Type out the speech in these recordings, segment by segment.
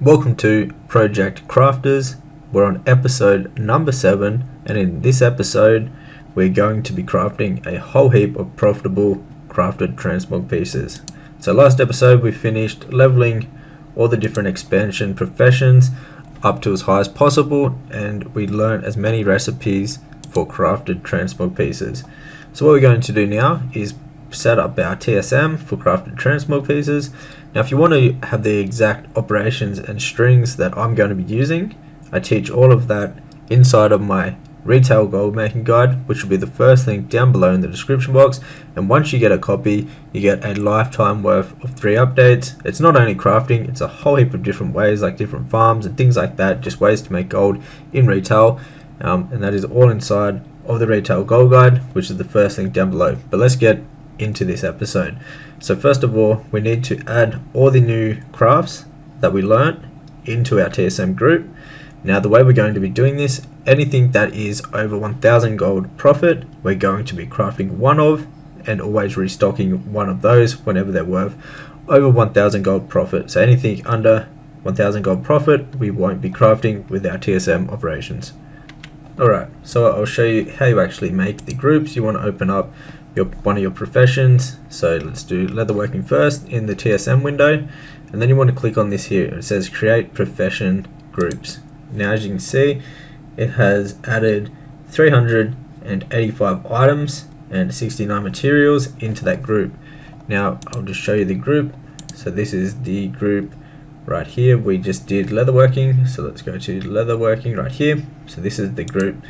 Welcome to Project Crafters. We're on episode number 7, and in this episode we're going to be crafting a whole heap of profitable crafted transmog pieces. So last episode we finished leveling all the different expansion professions up to as high as possible, and we learned as many recipes for crafted transmog pieces. So what we're going to do now is set up our TSM for crafted transmog pieces. Now if you want to have the exact operations and strings that I'm going to be using, I teach all of that inside of my retail gold making guide, which will be the first link down below in the description box. And once you get a copy, you get a lifetime worth of 3 updates. It's not only crafting, it's a whole heap of different ways, like different farms and things like that, just ways to make gold in retail, and that is all inside of the retail gold guide, which is the first link down below. But let's get into this episode. So first of all, we need to add all the new crafts that we learnt into our TSM group. Now the way we're going to be doing this, anything that is over 1000 gold profit, we're going to be crafting one of, and always restocking one of those whenever they're worth over 1000 gold profit. So anything under 1000 gold profit, we won't be crafting with our TSM operations. Alright, so I'll show you how you actually make the groups. You want to open up one of your professions. So let's do leatherworking first in the TSM window, and then you want to click on this here. It says create profession groups. Now as you can see, it has added 385 items and 69 materials into that group. Now I'll just show you the group. So this is the group right here. We just did leatherworking, so let's go to leatherworking right here. So this is the group.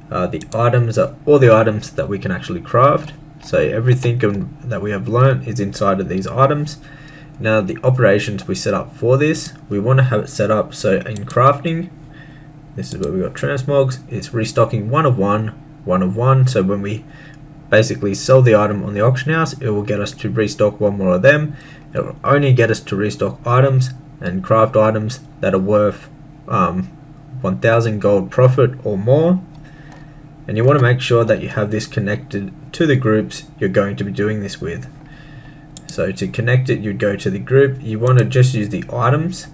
The items are all the items that we can actually craft. So everything that we have learned is inside of these items. Now the operations we set up for this, we want to have it set up so in crafting, this is where we got transmogs, it's restocking one of one. So when we basically sell the item on the auction house, it will get us to restock one more of them. It will only get us to restock items and craft items that are worth 1000 gold profit or more. And you want to make sure that you have this connected to the groups you're going to be doing this with. So to connect it, you'd go to the group. You want to just use the items.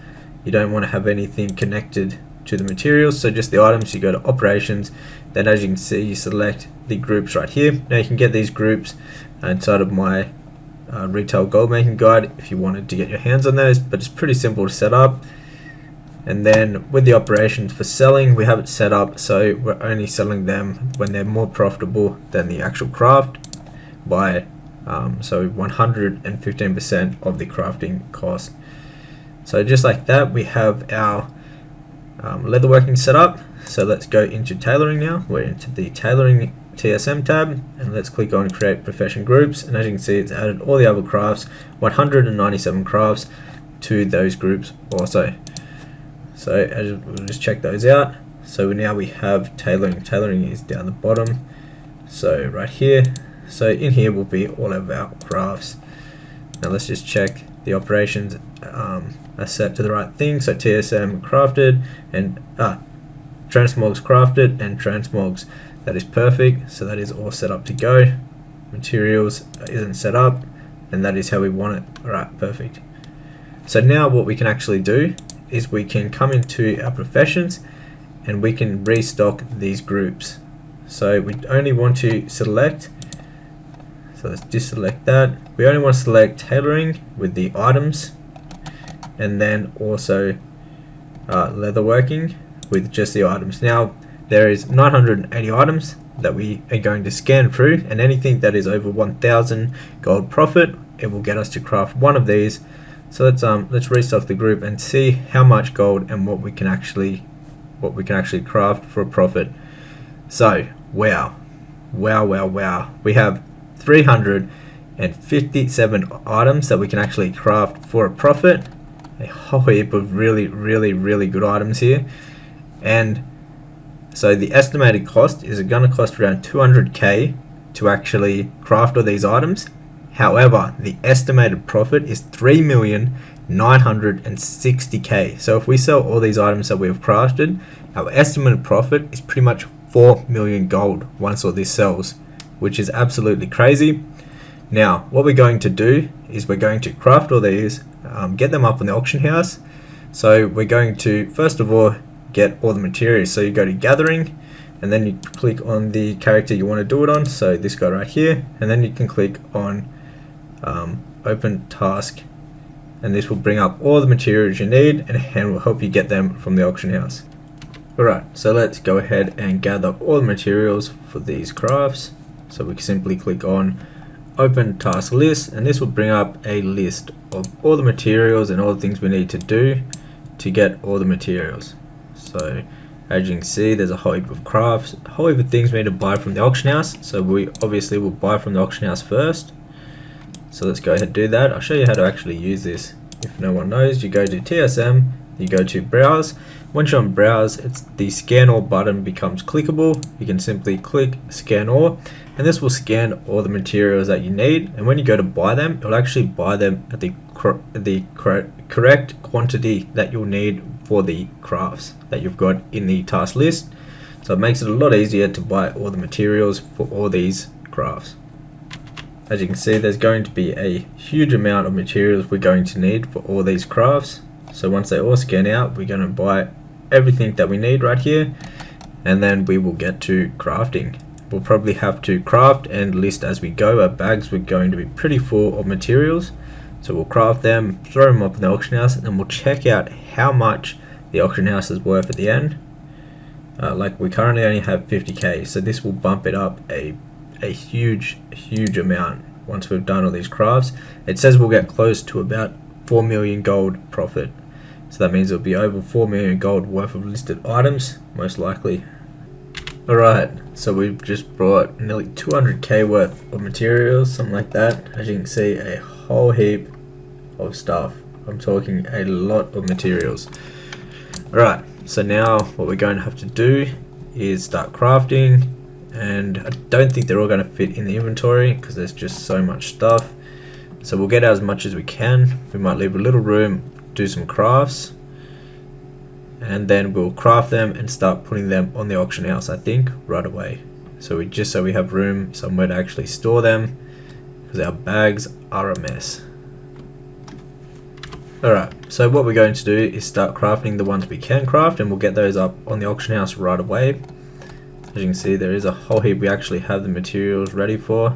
You don't want to have anything connected to the materials, so just the items. You go to operations, then as you can see, you select the groups right here. Now you can get these groups inside of my retail gold making guide if you wanted to get your hands on those, but it's pretty simple to set up. And then with the operations for selling, we have it set up so we're only selling them when they're more profitable than the actual craft by so 115% of the crafting cost. So just like that, we have our leatherworking set up. So let's go into tailoring now. We're into the tailoring TSM tab, and let's click on create profession groups. And as you can see, it's added all the other crafts, 197 crafts to those groups also. So we'll just check those out. So now we have tailoring. Tailoring is down the bottom, so right here. So in here will be all of our crafts. Now let's just check the operations are set to the right thing. So TSM crafted and transmogs crafted and transmogs. That is perfect. So that is all set up to go. Materials isn't set up, and that is how we want it. Alright, perfect. So now what we can actually do is we can come into our professions and we can restock these groups. So we only want to select, so let's deselect that. We only want to select tailoring with the items, and then also leatherworking with just the items. Now there is 980 items that we are going to scan through, and anything that is over 1000 gold profit, it will get us to craft one of these. So let's restock the group and see how much gold and what we can actually craft for a profit. So wow, we have 357 items that we can actually craft for a profit. A whole heap of really good items here. And so the estimated cost is going to cost around 200k to actually craft all these items. However, the estimated profit is 3,960k. So if we sell all these items that we have crafted, our estimated profit is pretty much 4 million gold once all this sells, which is absolutely crazy. Now, what we're going to do is we're going to craft all these, get them up on the auction house. So we're going to first of all get all the materials. So you go to gathering, and then you click on the character you want to do it on, so this guy right here, and then you can click on open task, and this will bring up all the materials you need and will help you get them from the auction house. Alright, so let's go ahead and gather all the materials for these crafts. So we can simply click on open task list, and this will bring up a list of all the materials and all the things we need to do to get all the materials. So as you can see, there's a whole heap of crafts, a whole heap of things we need to buy from the auction house. So we obviously will buy from the auction house first. So let's go ahead and do that. I'll show you how to actually use this. If no one knows, you go to TSM, you go to browse. Once you're on browse, it's the scan all button becomes clickable. You can simply click scan all, and this will scan all the materials that you need. And when you go to buy them, it'll actually buy them at the correct quantity that you'll need for the crafts that you've got in the task list. So it makes it a lot easier to buy all the materials for all these crafts. As you can see, there's going to be a huge amount of materials we're going to need for all these crafts. So once they all scan out, we're going to buy everything that we need right here, and then we will get to crafting. We'll probably have to craft and list as we go. Our bags are going to be pretty full of materials, so we'll craft them, throw them up in the auction house, and then we'll check out how much the auction house is worth at the end. Like we currently only have 50k, so this will bump it up a huge amount once we've done all these crafts. It says we'll get close to about 4 million gold profit, so that means it'll be over 4 million gold worth of listed items, most likely. Alright, so we've just brought nearly 200k worth of materials, something like that. As you can see, a whole heap of stuff. I'm talking a lot of materials. Alright, so now what we're going to have to do is start crafting, and I don't think they're all going to fit in the inventory because there's just so much stuff. So we'll get out as much as we can. We might leave a little room, do some crafts, and then we'll craft them and start putting them on the auction house, I think, right away. So we have room somewhere to actually store them, because our bags are a mess. Alright, so what we're going to do is start crafting the ones we can craft, and we'll get those up on the auction house right away. As you can see, there is a whole heap we actually have the materials ready for.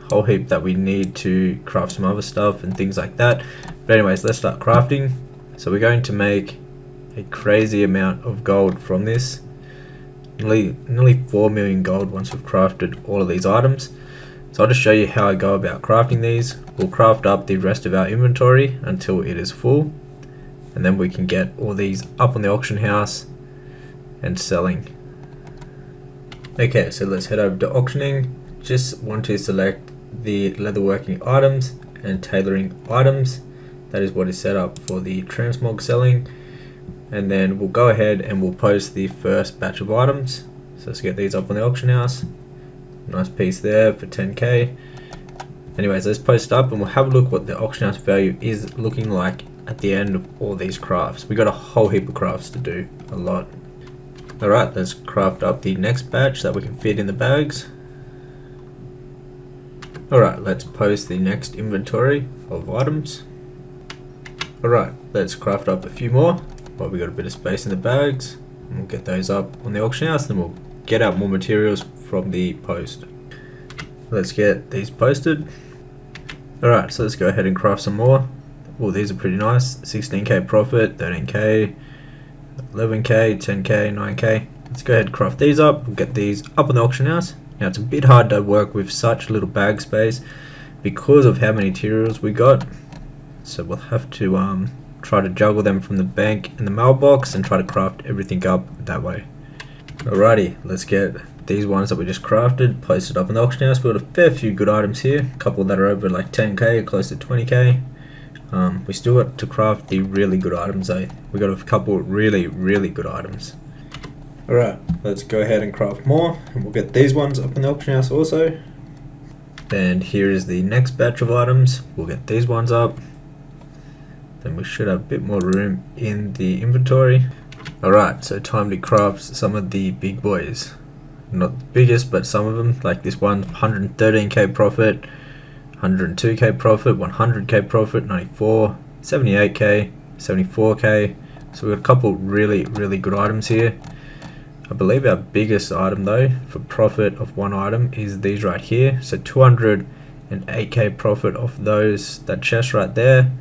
Whole heap that we need to craft some other stuff and things like that. But anyways, let's start crafting. So we're going to make a crazy amount of gold from this. Nearly 4 million gold once we've crafted all of these items. So I'll just show you how I go about crafting these. We'll craft up the rest of our inventory until it is full, and then we can get all these up on the auction house and selling. Okay, so let's head over to auctioning. Just want to select the leatherworking items and tailoring items. That is what is set up for the transmog selling, and then we'll go ahead and we'll post the first batch of items. So let's get these up on the auction house. Nice piece there for 10k. Anyways, let's post up and we'll have a look what the auction house value is looking like at the end of all these crafts. We got a whole heap of crafts to do, a lot. Alright, let's craft up the next batch that we can fit in the bags. Alright, let's post the next inventory of items. Alright, let's craft up a few more while we got a bit of space in the bags. And we'll get those up on the auction house, then we'll get out more materials from the post. Let's get these posted. Alright, so let's go ahead and craft some more. Oh, these are pretty nice. 16k profit, 13k, 11k, 10k, 9k. Let's go ahead and craft these up. We'll get these up on the auction house. Now it's a bit hard to work with such little bag space because of how many materials we got. So we'll have to try to juggle them from the bank and the mailbox and try to craft everything up that way. Alrighty, let's get these ones that we just crafted posted up in the auction house. We've got a fair few good items here, a couple that are over like 10k, close to 20k. We still got to craft the really good items though. We got a couple really good items. Alright, let's go ahead and craft more, and we'll get these ones up in the auction house also. And here is the next batch of items. We'll get these ones up. Then we should have a bit more room in the inventory. Alright, so time to craft some of the big boys. Not the biggest, but some of them, like this one, 113k profit, 102k profit, 100k profit, 94, 78k, 74k. So we've got a couple really good items here. I believe our biggest item though for profit of one item is these right here. So 208k profit of those, that chest right there.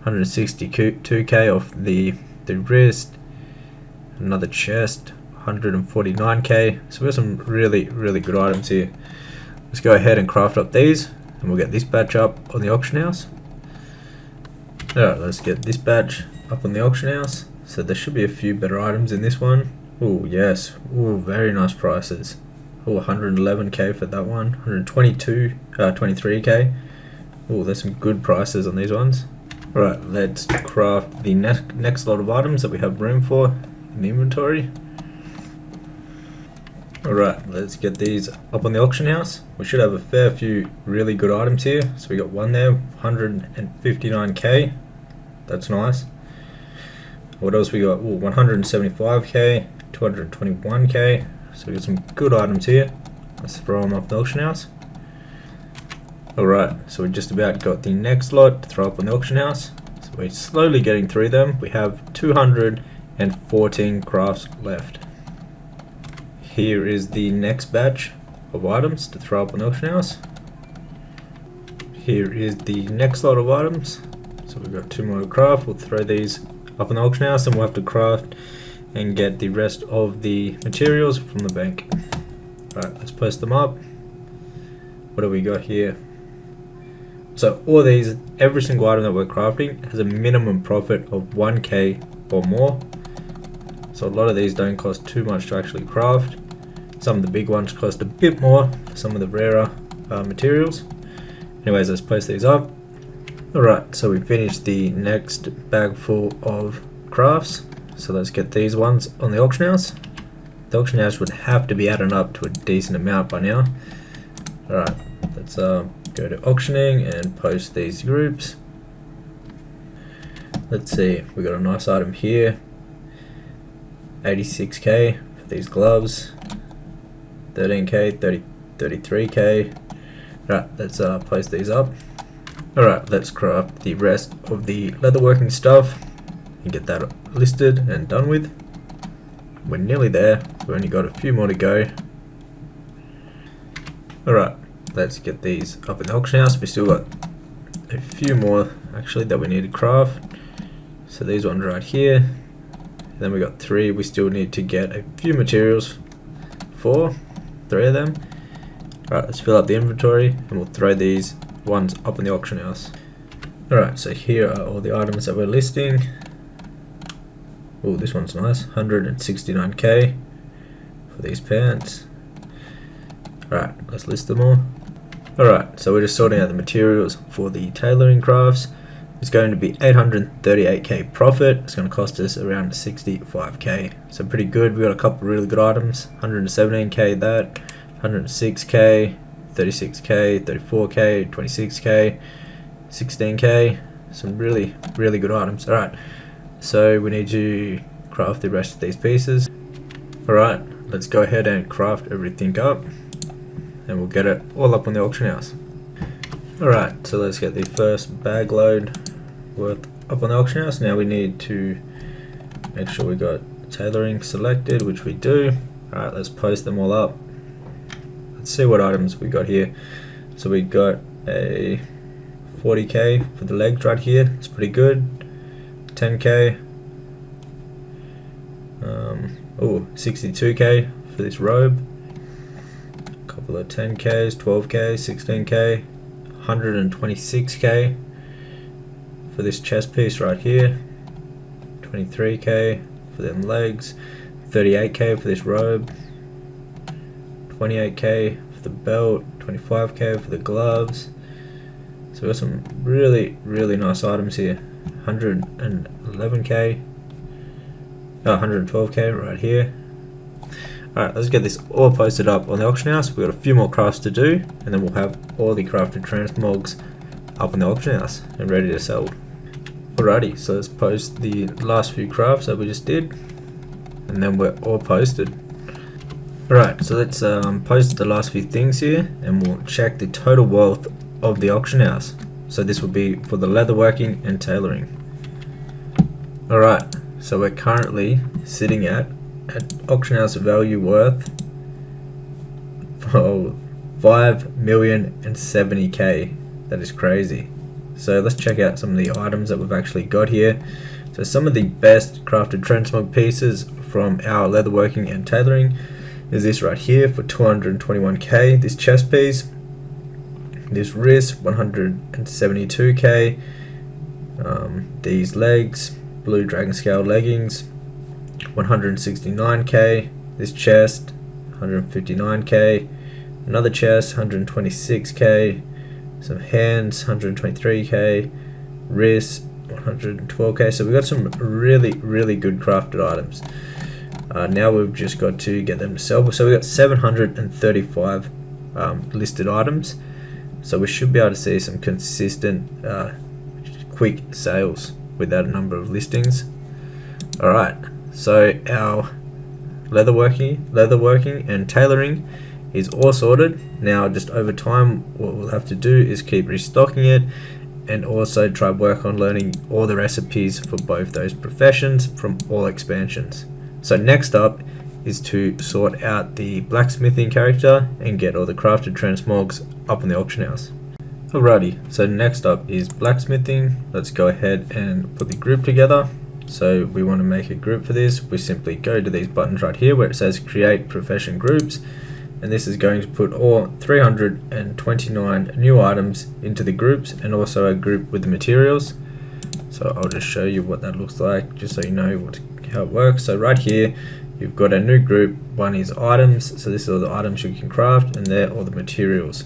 162k off the wrist. Another chest, 149k. So we have some really good items here. Let's go ahead and craft up these, and we'll get this batch up on the auction house. Alright, let's get this batch up on the auction house. So there should be a few better items in this one. Oh yes, oh very nice prices. Oh, 111k for that one, 23k. Oh, there's some good prices on these ones. Alright, let's craft the next lot of items that we have room for in the inventory. Alright, let's get these up on the auction house. We should have a fair few really good items here. So we got one there, 159k. That's nice. What else we got? Ooh, 175k, 221k. So we got some good items here. Let's throw them up the auction house. Alright, so we just about got the next lot to throw up on the auction house. So we're slowly getting through them. We have 214 crafts left. Here is the next batch of items to throw up on the auction house. Here is the next lot of items. So we've got 2 more to craft. We'll throw these up on the auction house, and we'll have to craft and get the rest of the materials from the bank. Alright, let's post them up. What do we got here? So all these, every single item that we're crafting has a minimum profit of 1k or more. So a lot of these don't cost too much to actually craft. Some of the big ones cost a bit more for some of the rarer materials. Anyways, let's post these up. Alright, so we finished the next bag full of crafts. So let's get these ones on the auction house. The auction house would have to be added up to a decent amount by now. Alright, let's go to auctioning and post these groups. Let's see, we got a nice item here. 86k for these gloves. 13k, 33k. Right, let's post these up. Alright, let's craft the rest of the leatherworking stuff and get that listed and done with. We're nearly there. We've only got a few more to go. Alright, let's get these up in the auction house. We still got a few more actually that we need to craft. So these ones right here. And then we got 3. We still need to get a few materials for 3 of them. Alright, let's fill up the inventory and we'll throw these ones up in the auction house. Alright, so here are all the items that we're listing. Oh, this one's nice. 169k for these pants. Alright, let's list them all. Alright, so we're just sorting out the materials for the tailoring crafts. It's going to be 838k profit. It's going to cost us around 65k. So pretty good. We got a couple really good items. 117k that, 106k, 36k, 34k, 26k, 16k. Some really good items. Alright, so we need to craft the rest of these pieces. Alright, let's go ahead and craft everything up and we'll get it all up on the auction house. Alright, so let's get the first bag load worth up on the auction house. Now we need to make sure we got tailoring selected, which we do. Alright, let's post them all up. Let's see what items we got here. So we got a 40k for the legs right here. It's pretty good. 10k. 62k for this robe. A couple of 10ks, 12k, 16k. 126k for this chest piece right here. 23k for them legs. 38k for this robe. 28k for the belt. 25k for the gloves. So we got some really nice items here. 111k. 112k right here. Alright, let's get this all posted up on the auction house. We've got a few more crafts to do, and then we'll have all the crafted transmogs up on the auction house and ready to sell. Alrighty, so let's post the last few crafts that we just did, and then we're all posted. Alright, so let's post the last few things here, and we'll check the total wealth of the auction house. So this will be for the leatherworking and tailoring. Alright, so we're currently sitting at auction house value worth for 5,070,000. That is crazy. So let's check out some of the items that we've actually got here. So some of the best crafted transmog pieces from our leatherworking and tailoring is this right here for 221k. This chest piece, this wrist 172k, these legs, blue dragon scale leggings 169k, this chest 159k, another chest 126k, some hands 123k, wrists 112k. So we've got some really good crafted items. Now we've just got to get them to sell. So we've got 735 listed items, so we should be able to see some consistent quick sales with that number of listings. Alright, so our leatherworking and tailoring is all sorted. Now just over time what we'll have to do is keep restocking it, and also try work on learning all the recipes for both those professions from all expansions. So next up is to sort out the blacksmithing character and get all the crafted transmogs up in the auction house. Alrighty, so next up is blacksmithing. Let's go ahead and put the group together. So we want to make a group for this. We simply go to these buttons right here where it says create profession groups, and this is going to put all 329 new items into the groups, and also a group with the materials. So I'll just show you what that looks like just so you know how it works. So right here you've got a new group. One is items, so this is all the items you can craft, and they're all the materials.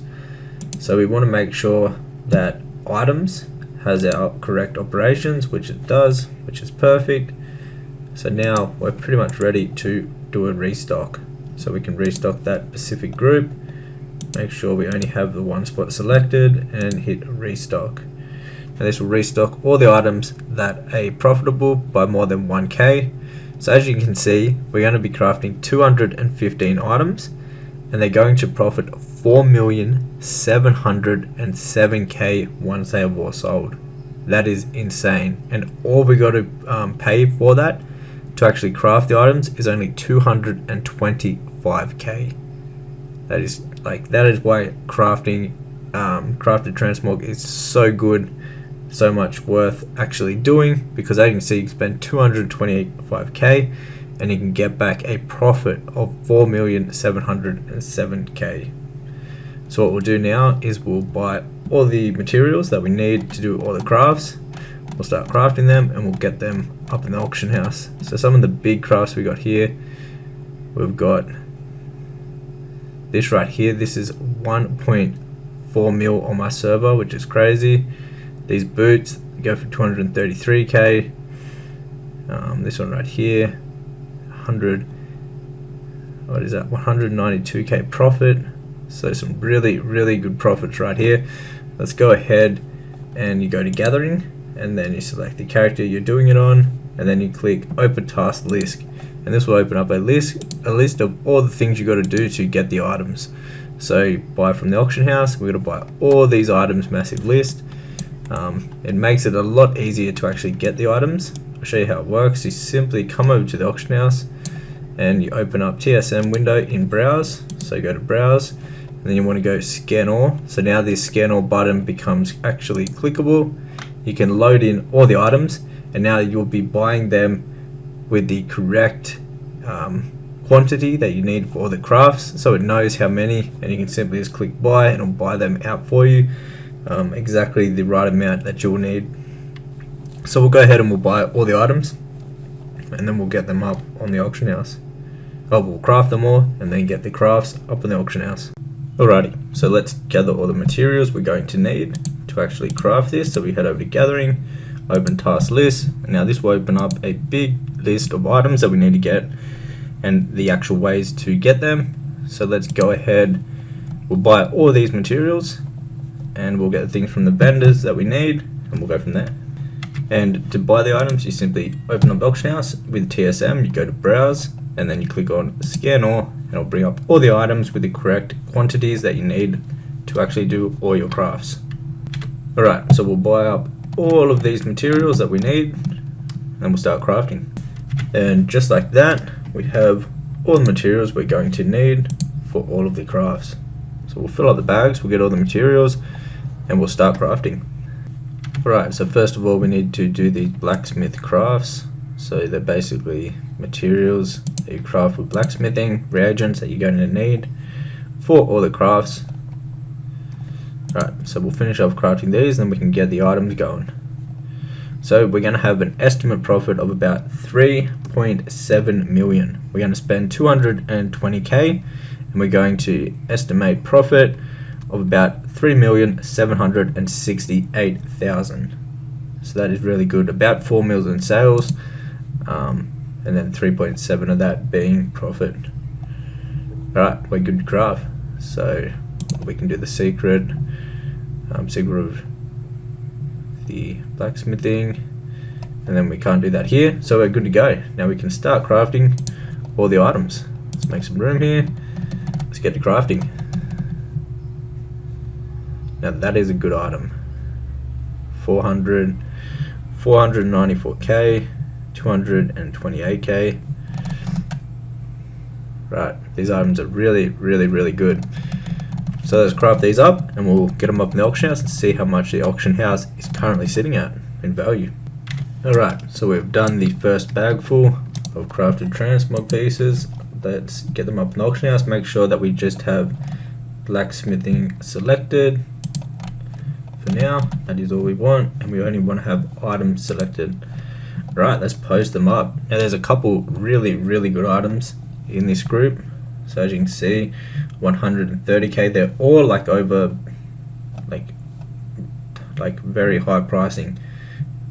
So we want to make sure that items has our correct operations, which it does, which is perfect. So now we're pretty much ready to do a restock. So we can restock that specific group, make sure we only have the one spot selected, and hit restock. And this will restock all the items that are profitable by more than 1k. So as you can see, we're going to be crafting 215 items, and they're going to profit 4,707k once they are all sold. That is insane, and all we got to pay for that to actually craft the items is only 225k. That is why crafting crafted transmog is so good, so much worth actually doing, because as you can see, you can spend 225k and you can get back a profit of 4,707k. So what we'll do now is we'll buy all the materials that we need to do all the crafts. We'll start crafting them and we'll get them up in the auction house. So some of the big crafts we got here, we've got this right here. This is 1.4 mil on my server, which is crazy. These boots go for 233k. This one right here, 192k profit. So some really good profits right here. Let's go ahead and you go to gathering, and then you select the character you're doing it on, and then you click open task list, and this will open up a list of all the things you got to do to get the items. So buy from the auction house, we're going to buy all these items, massive list. It makes it a lot easier to actually get the items. I'll show you how it works. You simply come over to the auction house and you open up TSM window in browse. So you go to browse, and then you want to go scan all. So now this scan all button becomes actually clickable. You can load in all the items, and now you'll be buying them with the correct quantity that you need for all the crafts. So it knows how many, and you can simply just click buy and it'll buy them out for you, exactly the right amount that you'll need. So we'll go ahead and we'll buy all the items, and then we'll get them up on the auction house. We'll craft them all and then get the crafts up in the auction house. Alrighty, so let's gather all the materials we're going to need to actually craft this. So we head over to gathering, open task list, and now this will open up a big list of items that we need to get and the actual ways to get them. So let's go ahead, we'll buy all these materials and we'll get the things from the vendors that we need, and we'll go from there. And to buy the items, you simply open up the auction house with TSM, you go to browse, and then you click on scan all, and it'll bring up all the items with the correct quantities that you need to actually do all your crafts. Alright, so we'll buy up all of these materials that we need. and we'll start crafting. And just like that, we have all the materials we're going to need for all of the crafts. So we'll fill up the bags, we'll get all the materials, and we'll start crafting. Alright, so first of all we need to do these blacksmith crafts. So they're basically materials that you craft with blacksmithing, reagents that you're going to need for all the crafts. Right, so we'll finish off crafting these, then we can get the items going. So we're going to have an estimate profit of about 3.7 million. We're going to spend 220k, and we're going to estimate profit of about 3,768,000. So that is really good. About 4 million in sales, and then 3.7 of that being profit. Alright, we're good to craft. So we can do the secret of the blacksmithing, and then we can't do that here, so we're good to go. Now we can start crafting all the items. Let's make some room here. Let's get to crafting. Now that is a good item. 494k, 228k. Right, these items are really good. So let's craft these up and we'll get them up in the auction house and see how much the auction house is currently sitting at in value. Alright, so we've done the first bag full of crafted transmog pieces. Let's get them up in the auction house. Make sure that we just have blacksmithing selected for now. That is all we want, and we only want to have items selected. Right, let's post them up. Now there's a couple really good items in this group. So as you can see, 130k, they're all like over like very high pricing.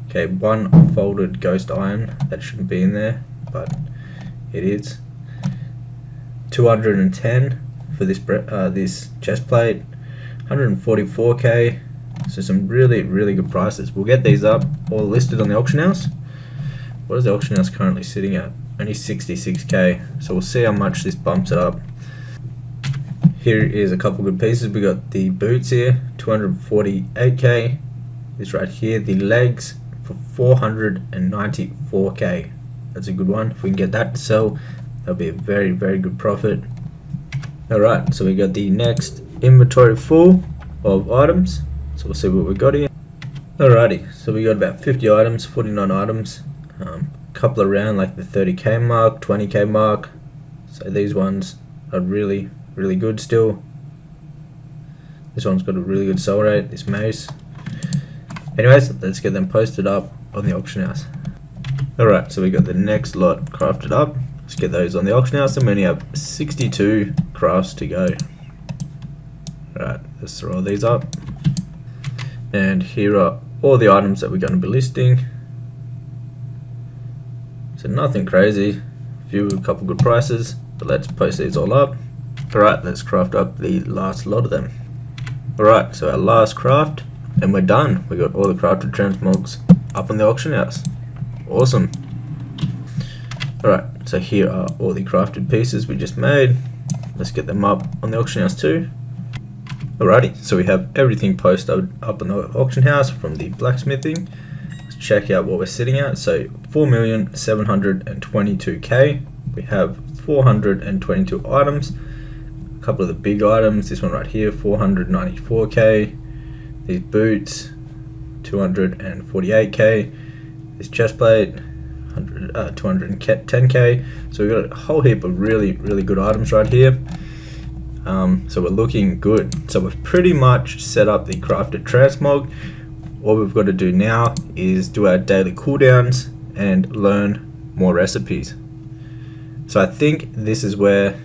Okay, one folded ghost iron, that shouldn't be in there, but it is. 210 for this this chest plate, 144k. So some really good prices. We'll get these up, all listed on the auction house. What is the auction house currently sitting at? Only 66k. So we'll see how much this bumps it up. Here is a couple good pieces. We got the boots here, 248k. This right here, the legs for 494k. That's a good one. If we can get that to sell, that'll be a very good profit. Alright, so we got the next inventory full of items. So we'll see what we got here. Alrighty, so we got about 50 items, 49 items. A couple around like the 30k mark, 20k mark. So these ones are really good still. This one's got a really good sell rate, this mace. Anyways, let's get them posted up on the auction house. Alright, so we got the next lot crafted up. Let's get those on the auction house, and we only have 62 crafts to go. Alright, let's throw all these up. And here are all the items that we're going to be listing. So nothing crazy, a couple good prices, but let's post these all up. Alright, let's craft up the last lot of them. Alright, so our last craft, and we're done. We got all the crafted transmogs up on the auction house. Awesome. Alright, so here are all the crafted pieces we just made. Let's get them up on the auction house too. Alrighty, so we have everything posted up on the auction house from the blacksmithing. Let's check out what we're sitting at. So 4,722k. We have 422 items. A couple of the big items. This one right here, 494k. These boots, 248k. This chest plate, 210k. So we've got a whole heap of really good items right here. So we're looking good. So we've pretty much set up the crafted transmog. What we've got to do now is do our daily cooldowns and learn more recipes. So I think this is where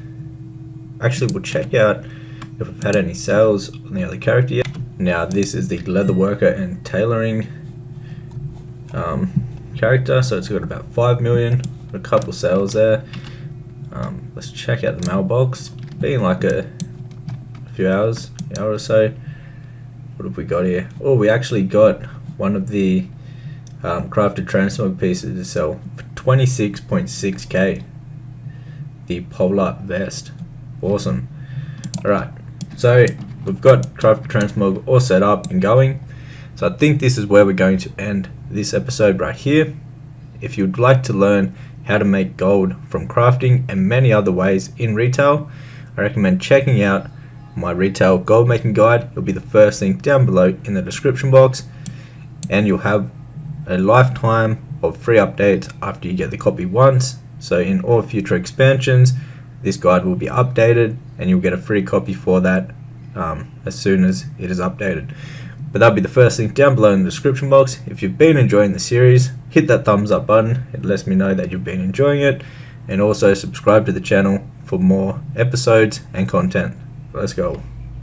actually we'll check out if we've had any sales on the other character yet. Now this is the leatherworker and tailoring character, so it's got about 5 million, a couple sales there. Let's check out the mailbox. It's been like a few hours, an hour or so. What have we got here? Oh, we actually got one of the crafted transmog pieces to sell for 26.6k. The polar vest. Awesome. Alright, so we've got crafted transmog all set up and going. So I think this is where we're going to end this episode right here. if you'd like to learn how to make gold from crafting and many other ways in retail, I recommend checking out my retail gold making guide. It'll be the first link down below in the description box, and you'll have a lifetime of free updates after you get the copy once. So in all future expansions, this guide will be updated and you'll get a free copy for that as soon as it is updated. But that'll be the first link down below in the description box. If you've been enjoying the series, hit that thumbs up button. It lets me know that you've been enjoying it, and also subscribe to the channel for more episodes and content. Let's go.